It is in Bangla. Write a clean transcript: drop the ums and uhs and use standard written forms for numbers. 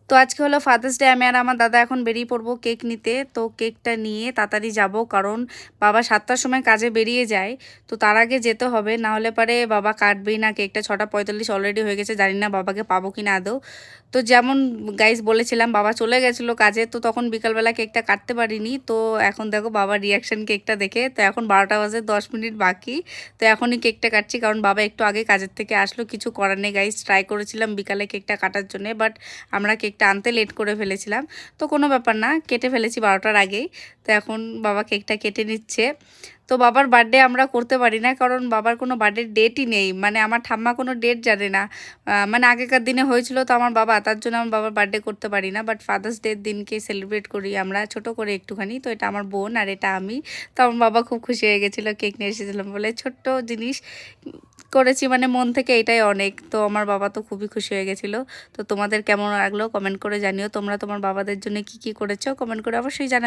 তো আজকে হলো ফাদার্স ডে, আমি আর আমার দাদা এখন বেরিয়ে পড়বো কেক নিতে। তো কেকটা নিয়ে তাড়াতাড়ি যাব, কারণ বাবা 7টার সময় কাজে বেরিয়ে যায়। তো তার আগে যেতে হবে, না হলে পারে বাবা কাটবেই না কেকটা। 6:45 অলরেডি হয়ে গেছে, জানি না বাবাকে পাবো কি না আদৌ। তো যেমন গাইস বলেছিলাম, বাবা চলে গেছিলো কাজে, তো তখন বিকালবেলা কেকটা কাটতে পারিনি। তো এখন দেখো বাবার রিয়াকশান কেকটা দেখে। তো এখন 12টা বাজে 10 মিনিট বাকি। তো এখনই কেকটা কাটছি, কারণ বাবা একটু আগে কাজের থেকে আসলো। কিছু করার নেই গাইস, ট্রাই করেছিলাম বিকালে কেকটা কাটার জন্য, বাট আমরা কেকটা আনতে লেট করে ফেলেছিলাম। তো কোনো ব্যাপার না, কেটে ফেলেছি 12টার আগেই। তো এখন বাবা কেকটা কেটে নিচ্ছে। তো বাবার বার্থডে আমরা করতে পারি না, কারণ বাবার কোনো বার্থডে ডেটই নেই। মানে আমার ঠাম্মা কোনো ডেট জানে না। মানে আগেকার দিনে হয়েছিল তো আমার বাবা, তার জন্য আমার বাবার বার্থডে করতে পারি না। বাট ফাদার্স ডের দিনকে সেলিব্রেট করি আমরা ছোট করে একটুখানি। তো এটা আমার বোন আর এটা আমি। তো আমার বাবা খুব খুশি হয়ে গেছিলো, কেক নিয়ে এসেছিলাম বলে। ছোট্ট জিনিস করেছি, মানে মন থেকে, এটাই অনেক। তো আমার বাবা তো খুবই খুশি হয়ে গেছিলো। তো তোমাদের কেমন লাগলো কমেন্ট করে জানিও। তোমরা তোমার বাবাদের জন্য কি কি করেছো কমেন্ট করে অবশ্যই জানাবে।